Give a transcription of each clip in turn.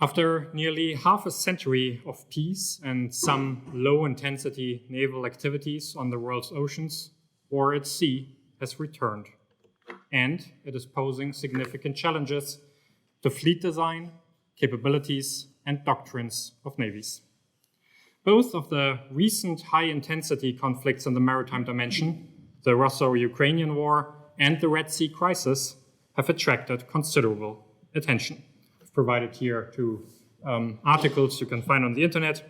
After nearly half a century of peace and some low-intensity naval activities on the world's oceans, war at sea has returned, and it is posing significant challenges to fleet design, capabilities, and doctrines of navies. Both of the recent high-intensity conflicts in the maritime dimension, the Russo-Ukrainian War and the Red Sea crisis, have attracted considerable attention. I've provided here two articles you can find on the internet.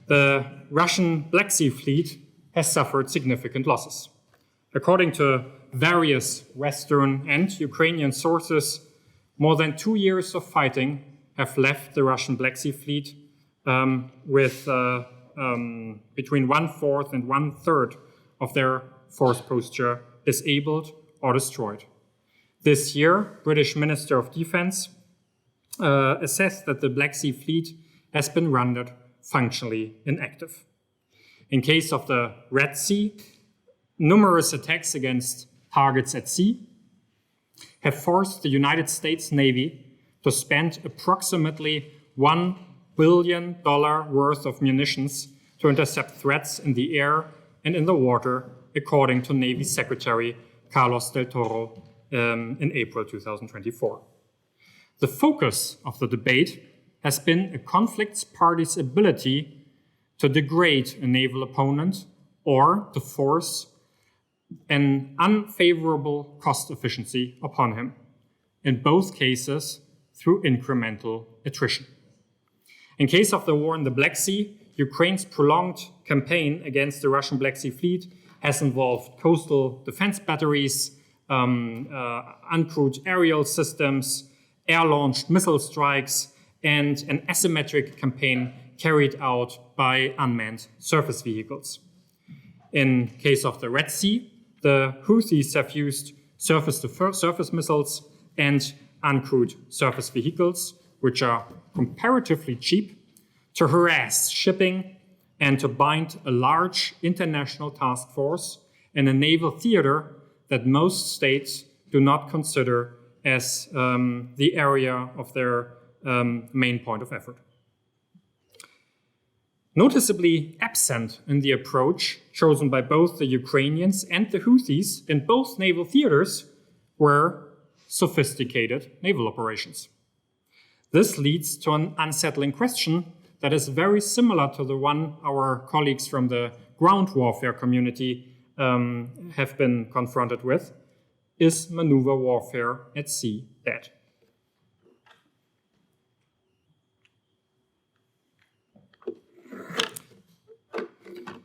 The Russian Black Sea Fleet has suffered significant losses. According to various Western and Ukrainian sources, more than 2 years of fighting have left the Russian Black Sea Fleet with between 1/4 and 1/3 of their force posture disabled or destroyed. This year, British Minister of Defense assessed that the Black Sea Fleet has been rendered functionally inactive. In case of the Red Sea, numerous attacks against targets at sea have forced the United States Navy to spend approximately $1 billion worth of munitions to intercept threats in the air and in the water, according to Navy Secretary Carlos del Toro in April 2024. The focus of the debate has been a conflict party's ability to degrade a naval opponent or to force an unfavorable cost efficiency upon him, in both cases through incremental attrition. In case of the war in the Black Sea, Ukraine's prolonged campaign against the Russian Black Sea Fleet has involved coastal defense batteries, uncrewed aerial systems, air-launched missile strikes, and an asymmetric campaign carried out by unmanned surface vehicles. In case of the Red Sea, the Houthis have used surface-to-surface missiles and uncrewed surface vehicles, which are comparatively cheap, to harass shipping and to bind a large international task force in a naval theater that most states do not consider as the area of their main point of effort. Noticeably absent in the approach chosen by both the Ukrainians and the Houthis in both naval theaters were sophisticated naval operations. This leads to an unsettling question that is very similar to the one our colleagues from the ground warfare community have been confronted with. Is maneuver warfare at sea dead?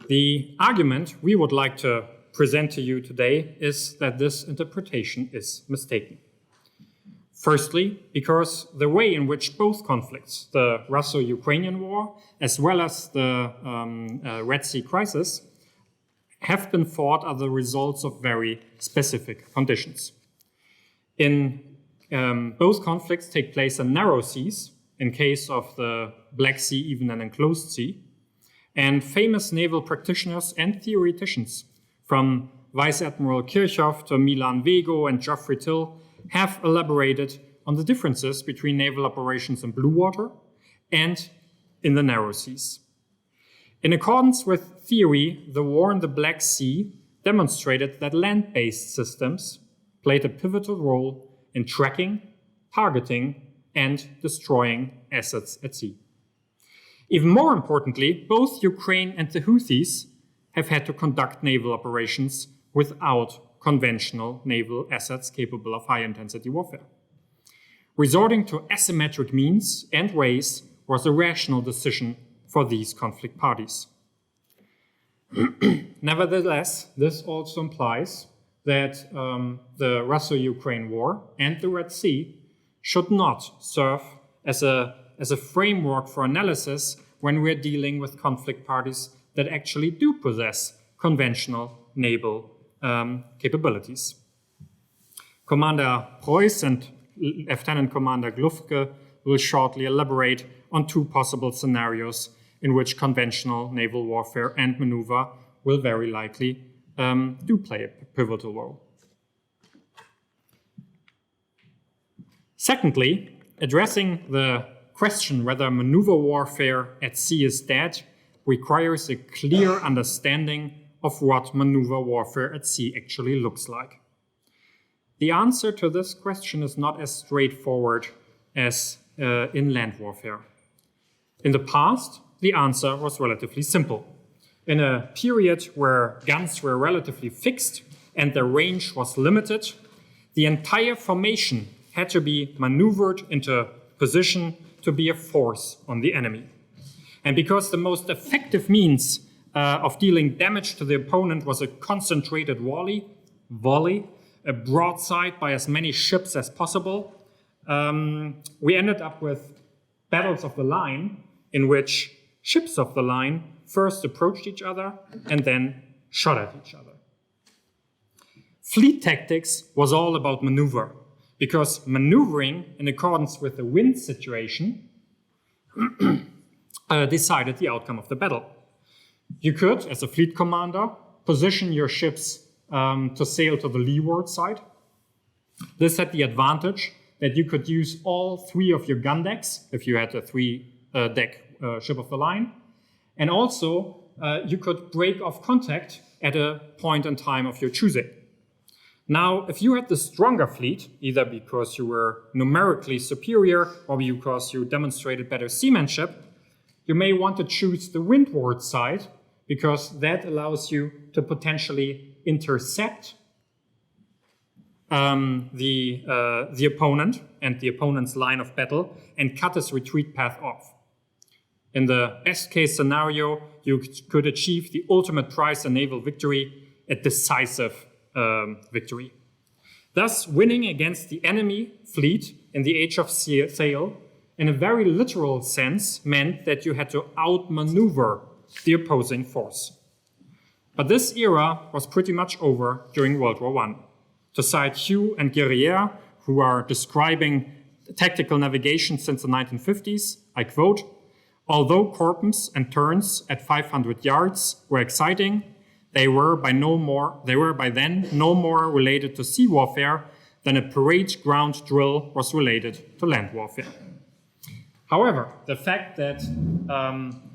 The argument we would like to present to you today is that this interpretation is mistaken. Firstly, because the way in which both conflicts, the Russo-Ukrainian War as well as the Red Sea crisis, have been fought are the results of very specific conditions. Both conflicts take place in narrow seas, in case of the Black Sea, even an enclosed sea, and famous naval practitioners and theoreticians, from Vice Admiral Kirchhoff to Milan Vego and Geoffrey Till, have elaborated on the differences between naval operations in blue water and in the narrow seas. In accordance with theory, the war in the Black Sea demonstrated that land-based systems played a pivotal role in tracking, targeting, and destroying assets at sea. Even more importantly, both Ukraine and the Houthis have had to conduct naval operations without conventional naval assets capable of high-intensity warfare. Resorting to asymmetric means and ways was a rational decision for these conflict parties. Nevertheless, this also implies that the Russo-Ukraine War and the Red Sea should not serve as a framework for analysis when we're dealing with conflict parties that actually do possess conventional naval capabilities. Commander Preuß and Lieutenant Commander Glufke will shortly elaborate on two possible scenarios in which conventional naval warfare and maneuver will very likely do play a pivotal role. Secondly, addressing the question whether maneuver warfare at sea is dead requires a clear understanding of what maneuver warfare at sea actually looks like. The answer to this question is not as straightforward as in land warfare. In the past, the answer was relatively simple. In a period where guns were relatively fixed and their range was limited, the entire formation had to be maneuvered into position to be a force on the enemy. And because the most effective means of dealing damage to the opponent was a concentrated volley, a broadside by as many ships as possible, we ended up with battles of the line in which ships of the line first approached each other and then shot at each other. Fleet tactics was all about maneuver, because maneuvering in accordance with the wind situation decided the outcome of the battle. You could, as a fleet commander, position your ships to sail to the leeward side. This had the advantage that you could use all 3 of your gun decks, if you had a 3-deck ship of the line, and also you could break off contact at a point in time of your choosing. Now, if you had the stronger fleet, either because you were numerically superior or because you demonstrated better seamanship, you may want to choose the windward side, because that allows you to potentially intercept the opponent and the opponent's line of battle and cut his retreat path off. In the best case scenario, you could achieve the ultimate prize in naval victory, a decisive victory. Thus, winning against the enemy fleet in the age of sail, in a very literal sense, meant that you had to outmaneuver the opposing force. But this era was pretty much over during World War I. To cite Hugh and Guerriere, who are describing tactical navigation since the 1950s, I quote, "Although corpums and turns at 500 yards were exciting, they were by then no more related to sea warfare than a parade ground drill was related to land warfare." However, the fact that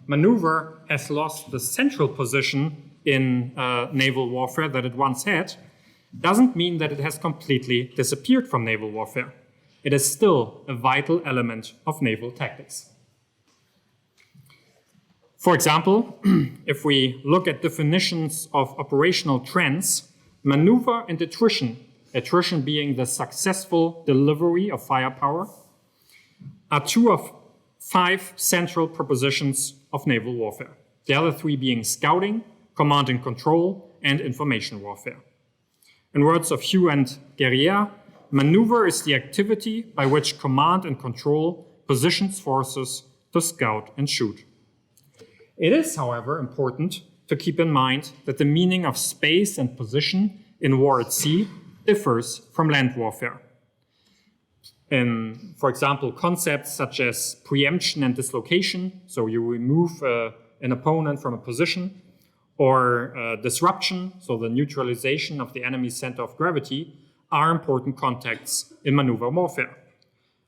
maneuver has lost the central position in naval warfare that it once had doesn't mean that it has completely disappeared from naval warfare. It is still a vital element of naval tactics. For example, if we look at definitions of operational trends, maneuver and attrition being the successful delivery of firepower, are 2 of 5 central propositions of naval warfare. The other 3 being scouting, command and control, and information warfare. In words of Hugh and Guerriere, maneuver is the activity by which command and control positions forces to scout and shoot. It is, however, important to keep in mind that the meaning of space and position in war at sea differs from land warfare. In, for example, concepts such as preemption and dislocation, so you remove an opponent from a position, or disruption, so the neutralization of the enemy's center of gravity, are important contexts in maneuver warfare.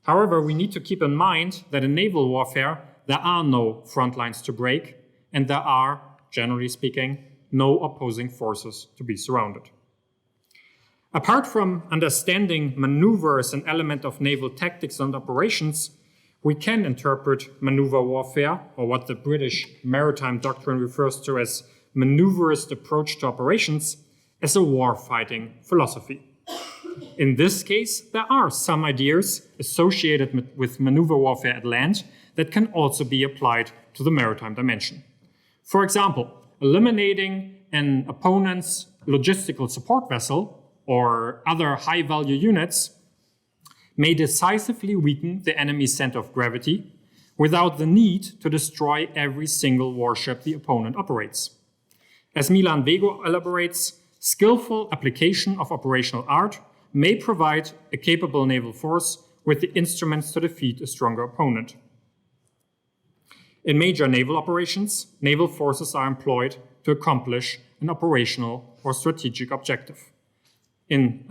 However, we need to keep in mind that in naval warfare, there are no front lines to break, and there are, generally speaking, no opposing forces to be surrounded. Apart from understanding maneuver as an element of naval tactics and operations, we can interpret maneuver warfare, or what the British maritime doctrine refers to as maneuverist approach to operations, as a war-fighting philosophy. In this case, there are some ideas associated with maneuver warfare at land that can also be applied to the maritime dimension. For example, eliminating an opponent's logistical support vessel or other high-value units may decisively weaken the enemy's center of gravity without the need to destroy every single warship the opponent operates. As Milan Vego elaborates, skillful application of operational art may provide a capable naval force with the instruments to defeat a stronger opponent. In major naval operations, naval forces are employed to accomplish an operational or strategic objective in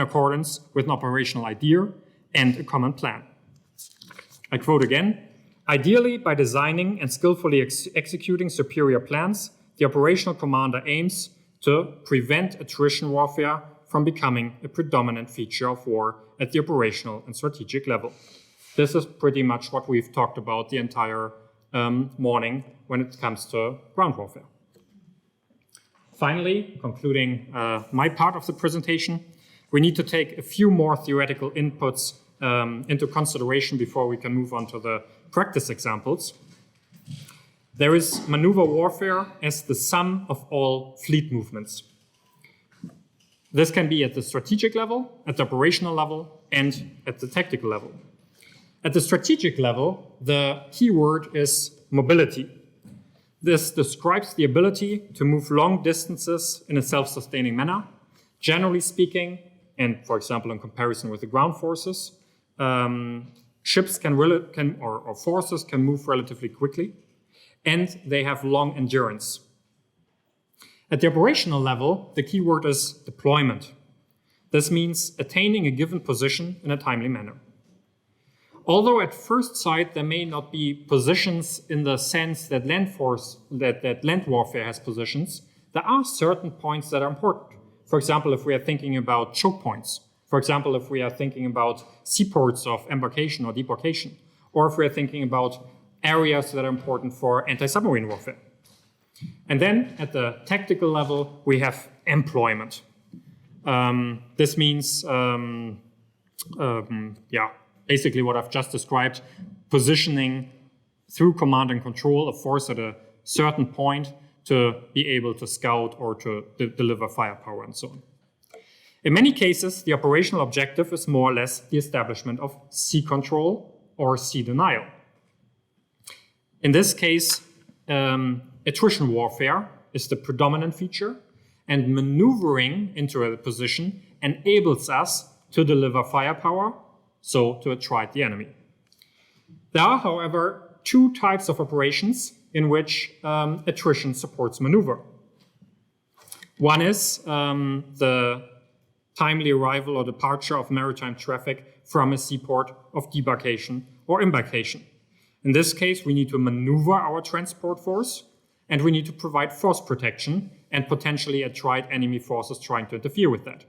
accordance with an operational idea and a common plan. I quote again, "Ideally, by designing and skillfully executing superior plans, the operational commander aims to prevent attrition warfare from becoming a predominant feature of war at the operational and strategic level." This is pretty much what we've talked about the entire morning when it comes to ground warfare. Finally, concluding my part of the presentation, we need to take a few more theoretical inputs into consideration before we can move on to the practice examples. There is maneuver warfare as the sum of all fleet movements. This can be at the strategic level, at the operational level, and at the tactical level. At the strategic level, the key word is mobility. This describes the ability to move long distances in a self-sustaining manner. Generally speaking, and for example in comparison with the ground forces, ships or forces can move relatively quickly, and they have long endurance. At the operational level, the key word is deployment. This means attaining a given position in a timely manner. Although at first sight there may not be positions in the sense that land warfare has positions, there are certain points that are important. For example, if we are thinking about choke points, for example, if we are thinking about seaports of embarkation or debarkation, or if we are thinking about areas that are important for anti-submarine warfare. And then at the tactical level, we have employment. This means, basically what I've just described, positioning through command and control a force at a certain point to be able to scout or to deliver firepower and so on. In many cases, the operational objective is more or less the establishment of sea control or sea denial. In this case, attrition warfare is the predominant feature, and maneuvering into a position enables us to deliver firepower, so to attrite the enemy. There are, however, two types of operations in which attrition supports maneuver. One is the timely arrival or departure of maritime traffic from a seaport of debarkation or embarkation. In this case, we need to maneuver our transport force, and we need to provide force protection and potentially attrite enemy forces trying to interfere with that.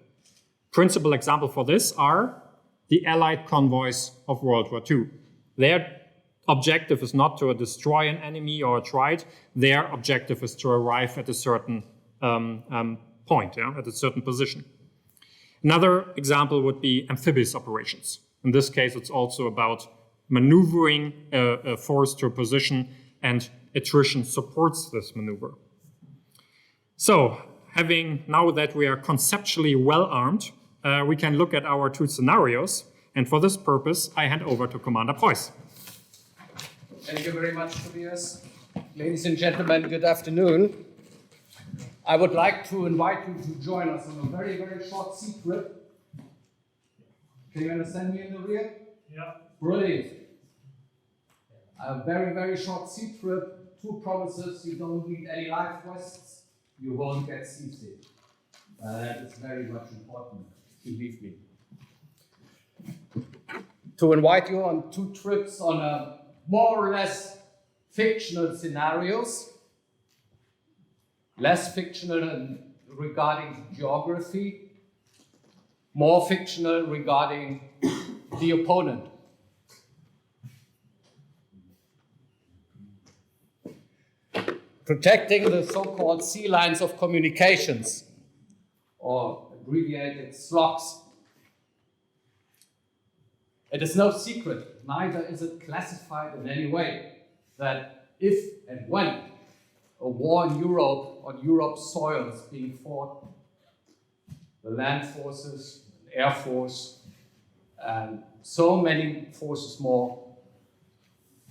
Principal example for this are the Allied convoys of World War II. Their objective is not to destroy an enemy or attrite. Their objective is to arrive at a certain point, at a certain position. Another example would be amphibious operations. In this case, it's also about maneuvering a force to a position, and attrition supports this maneuver. So, having now that we are conceptually well armed, we can look at our two scenarios, and for this purpose, I hand over to Commander Preuß. Thank you very much, Tobias. Ladies and gentlemen, good afternoon. I would like to invite you to join us on a very, very short sea trip. Can you understand me in the rear? Yeah. Brilliant. A very, very short sea trip. Two promises: you don't need any life vests, you won't get seasick. That is very much important, believe me. To invite you on two trips on a more or less fictional scenarios, less fictional regarding geography, more fictional regarding the opponent. Protecting the so-called sea lines of communications, or abbreviated SLOCs. It is no secret, neither is it classified in any way, that if and when a war in Europe, on Europe's soil is being fought, the land forces, air force, and so many forces more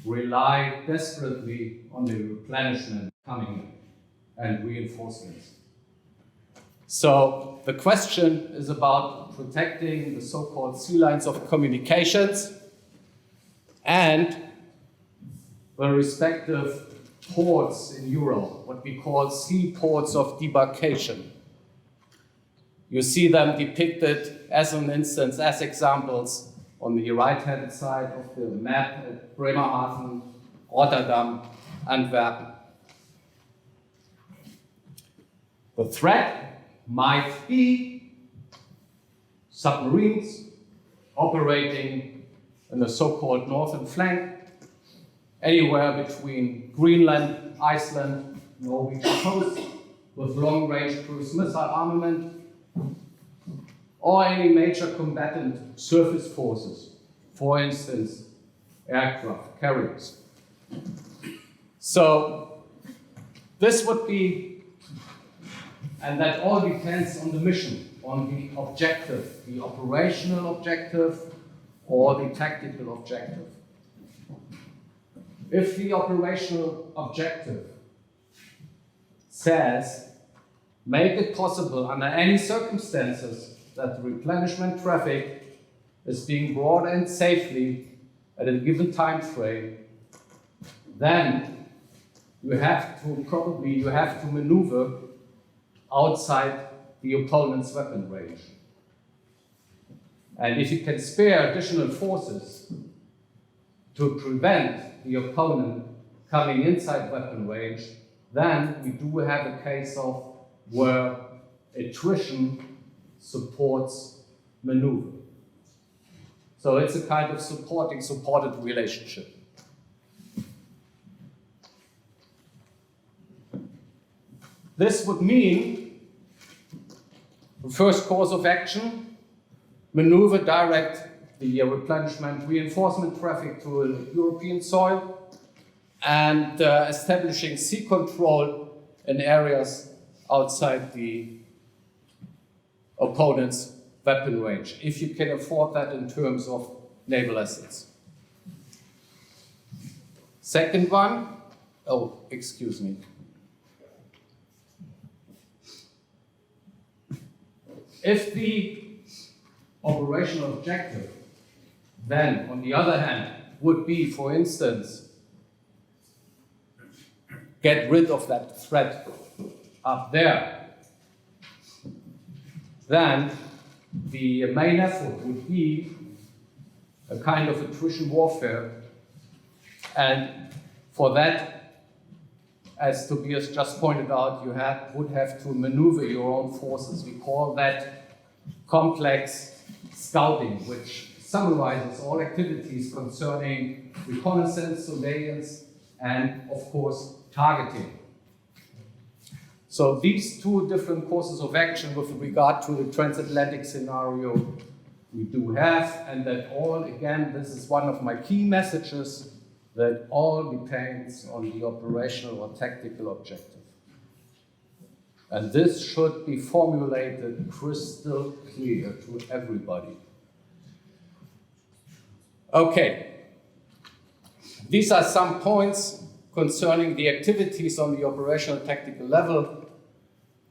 rely desperately on the replenishment coming and reinforcements. So the question is about protecting the so-called sea lines of communications and the respective ports in Europe, what we call seaports of debarkation. You see them depicted as an instance, as examples on the right-hand side of the map at Bremerhaven, Rotterdam, Antwerpen. The threat might be submarines operating in the so-called northern flank, anywhere between Greenland, Iceland, Norwegian coast, with long-range cruise missile armament, or any major combatant surface forces, for instance, aircraft carriers. So this would be, and that all depends on the mission, on the objective, the operational objective or the tactical objective. If the operational objective says, make it possible under any circumstances that the replenishment traffic is being brought in safely at a given time frame, then you have to maneuver outside the opponent's weapon range. And if you can spare additional forces to prevent the opponent coming inside weapon range, then we do have a case of where attrition supports maneuver. So it's a kind of supported relationship. This would mean the first course of action, maneuver direct the replenishment reinforcement traffic to European soil and establishing sea control in areas outside the opponent's weapon range, if you can afford that in terms of naval assets. Second one, excuse me. If the operational objective then, on the other hand, would be, for instance, get rid of that threat up there, then the main effort would be a kind of attrition warfare. And for that, as Tobias just pointed out, you would have to maneuver your own forces. We call that complex scouting, which summarizes all activities concerning reconnaissance, surveillance, and of course, targeting. So these two different courses of action with regard to the transatlantic scenario we do have, and that all, again, this is one of my key messages, that all depends on the operational or tactical objective. And this should be formulated crystal clear to everybody. Okay, these are some points concerning the activities on the operational tactical level,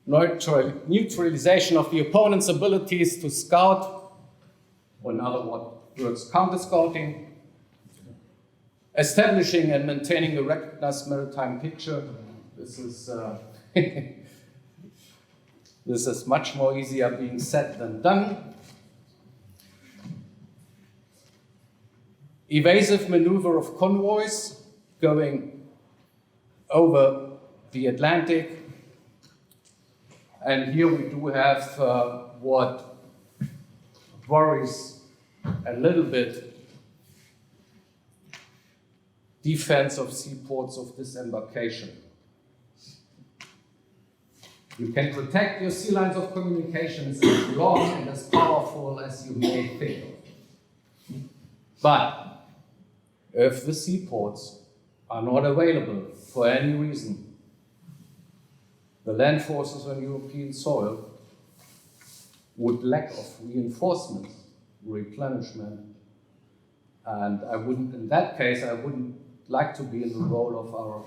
neutralization of the opponent's abilities to scout, or in other words, counter-scouting, establishing and maintaining a recognized maritime picture. This is this is much more easier being said than done. Evasive maneuver of convoys going over the Atlantic. And here we do have what worries a little bit: defense of seaports of disembarkation. You can protect your sea lines of communications as long and as powerful as you may think of. But if the seaports are not available for any reason, the land forces on European soil would lack of reinforcement, replenishment, and in that case, I wouldn't like to be in the role of our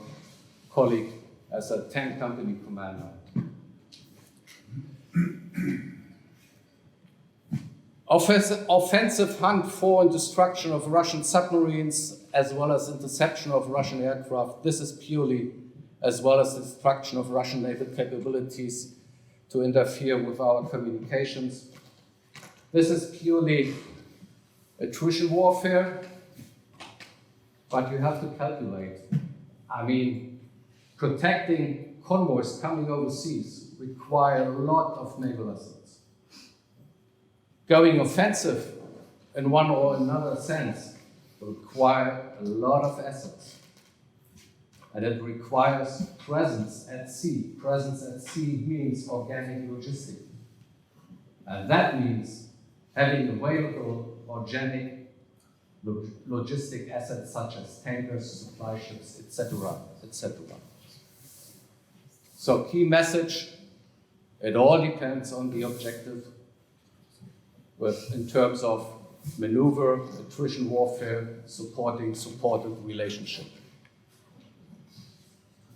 colleague as a tank company commander. Offensive hunt for and destruction of Russian submarines, as well as interception of Russian aircraft. This is purely, as well as destruction of Russian naval capabilities to interfere with our communications. This is purely attrition warfare, but you have to calculate. I mean, protecting convoys coming overseas require a lot of naval assets. Going offensive in one or another sense require a lot of assets. And it requires presence at sea. Presence at sea means organic logistics. And that means having available organic logistic assets such as tankers, supply ships, etc., etc. So key message, it all depends on the objective in terms of maneuver, attrition warfare, supported relationship.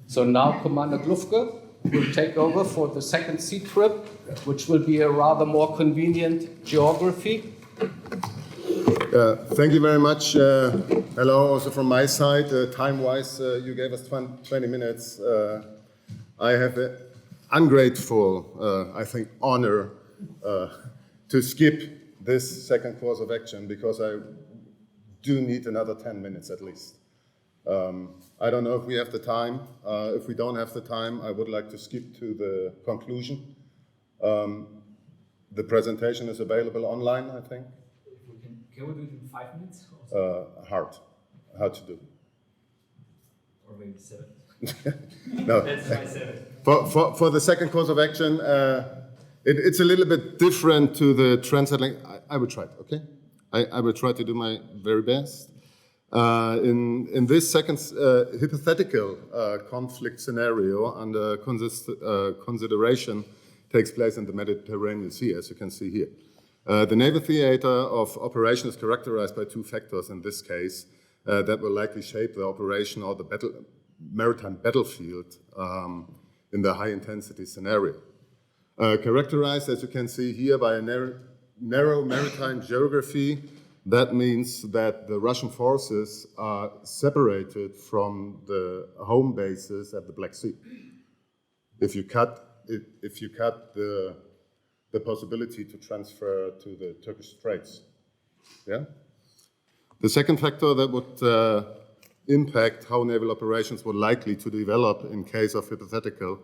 So now Commander Glufke will take over for the second sea trip, which will be a rather more convenient geography. Thank you very much. Hello, also from my side. Time-wise, you gave us 20 minutes. I have an ungrateful, I think, honor to skip this second course of action because I do need another 10 minutes at least. I don't know if we have the time. If we don't have the time, I would like to skip to the conclusion. The presentation is available online, I think. Can we do it in 5 minutes? Hard to do. Or maybe 7. No. Let's try 7. For the second course of action, it's a little bit different to the transatlantic. I will try, okay? I will try to do my very best. In this second hypothetical conflict scenario under consideration takes place in the Mediterranean Sea, as you can see here. The naval theater of operation is characterized by 2 factors in this case that will likely shape the operation or the maritime battlefield in the high-intensity scenario. Characterized, as you can see here, by a narrow maritime geography. That means that the Russian forces are separated from the home bases at the Black Sea. If you cut the possibility to transfer to the Turkish Straits, yeah. The second factor that would impact how naval operations were likely to develop in case of hypothetical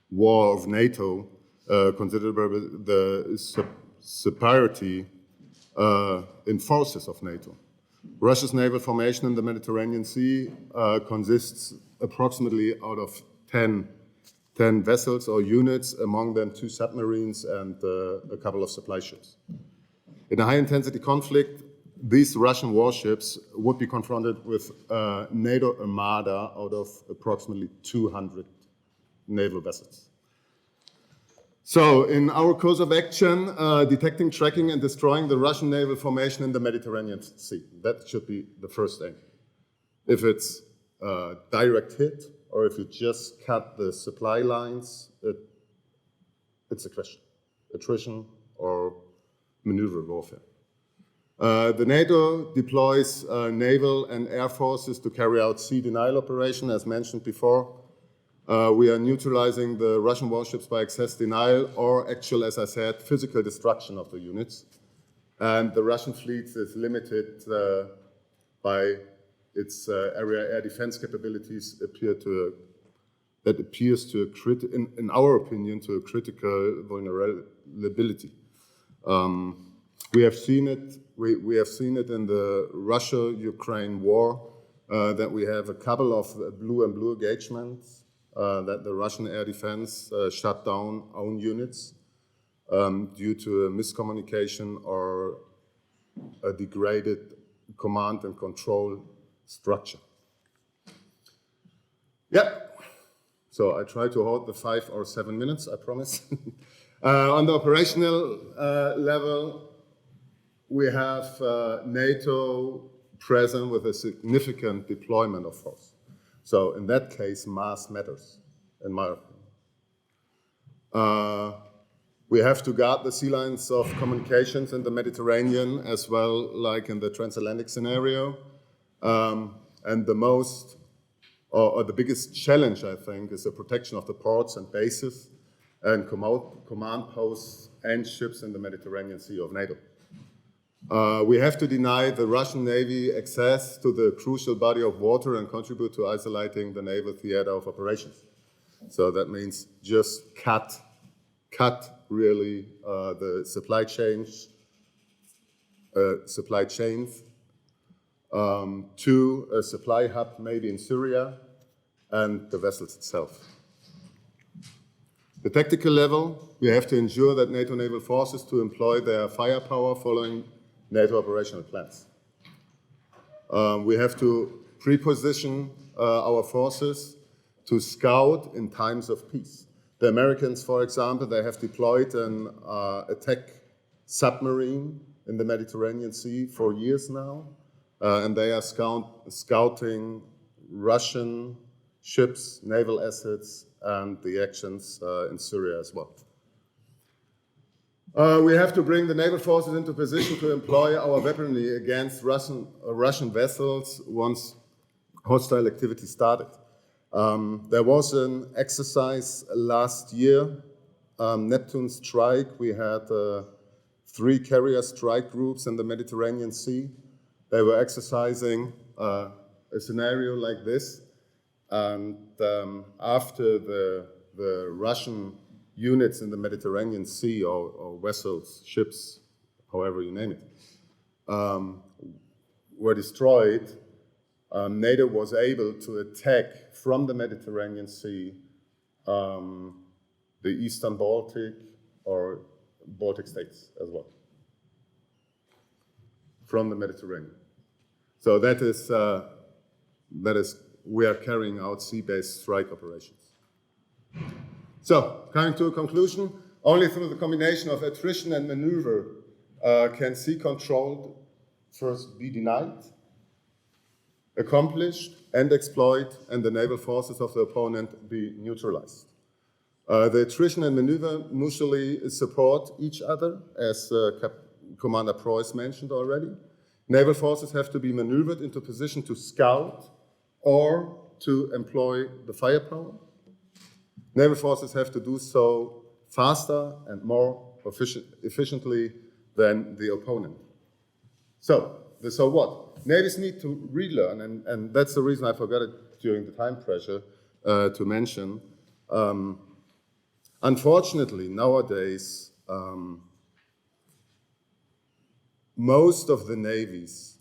war of NATO, considerable the superiority in forces of NATO. Russia's naval formation in the Mediterranean Sea consists approximately out of 10 vessels or units, among them 2 submarines and a couple of supply ships. In a high-intensity conflict, these Russian warships would be confronted with a NATO armada out of approximately 200 naval vessels. So, in our course of action, detecting, tracking, and destroying the Russian naval formation in the Mediterranean Sea. That should be the first aim. If it's a direct hit, or if you just cut the supply lines, it's a question. Attrition or maneuver warfare. The NATO deploys naval and air forces to carry out sea denial operation, as mentioned before. We are neutralizing the Russian warships by access denial or actual, as I said, physical destruction of the units. And the Russian fleet is limited by its area air defense capabilities that appears to, in our opinion, to a critical vulnerability. We have seen it. We have seen it in the Russia-Ukraine war that we have a couple of blue and blue engagements. That the Russian air defense shut down own units due to a miscommunication or a degraded command and control structure. Yeah, so I try to hold the 5 or 7 minutes, I promise. On the operational level, we have NATO present with a significant deployment of force. So in that case, mass matters, in my opinion. We have to guard the sea lines of communications in the Mediterranean as well, like in the Transatlantic scenario. And the most, or the biggest challenge, I think, is the protection of the ports and bases and command posts and ships in the Mediterranean Sea of NATO. We have to deny the Russian Navy access to the crucial body of water and contribute to isolating the naval theater of operations. So that means just cut really the supply chains to a supply hub maybe in Syria and the vessels itself. The tactical level, we have to ensure that NATO naval forces to employ their firepower following NATO operational plans. We have to pre-position our forces to scout in times of peace. The Americans, for example, they have deployed an attack submarine in the Mediterranean Sea for years now, and they are scouting Russian ships, naval assets, and the actions in Syria as well. We have to bring the naval forces into position to employ our weaponry against Russian vessels once hostile activity started. There was an exercise last year, Neptune Strike. We had 3 carrier strike groups in the Mediterranean Sea. They were exercising a scenario like this. And after the Russian units in the Mediterranean Sea, or vessels, ships, however you name it, were destroyed, NATO was able to attack from the Mediterranean Sea the Eastern Baltic or Baltic states as well, from the Mediterranean. So that is we are carrying out sea-based strike operations. So, coming to a conclusion, only through the combination of attrition and maneuver can sea control first be denied, accomplished, and exploit, and the naval forces of the opponent be neutralized. The attrition and maneuver mutually support each other, as Commander Preuß mentioned already. Naval forces have to be maneuvered into position to scout or to employ the firepower. Naval forces have to do so faster and more efficiently than the opponent. So what? Navies need to relearn, and that's the reason I forgot it during the time pressure to mention. Unfortunately, nowadays, most of the navies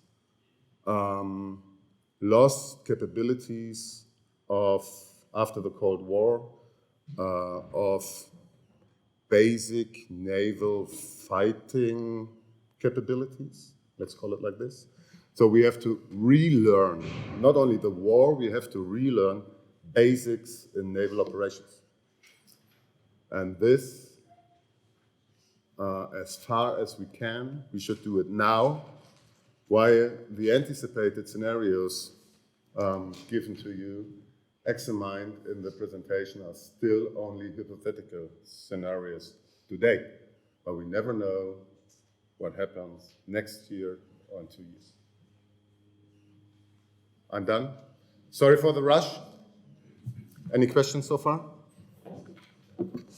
lost capabilities after the Cold War, of basic naval fighting capabilities, let's call it like this. So we have to relearn, not only the war, we have to relearn basics in naval operations. And this, as far as we can, we should do it now, while the anticipated scenarios given to you, examined in the presentation, are still only hypothetical scenarios today. But we never know what happens next year or in 2 years. I'm done. Sorry for the rush. Any questions so far?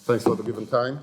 Thanks for the given time.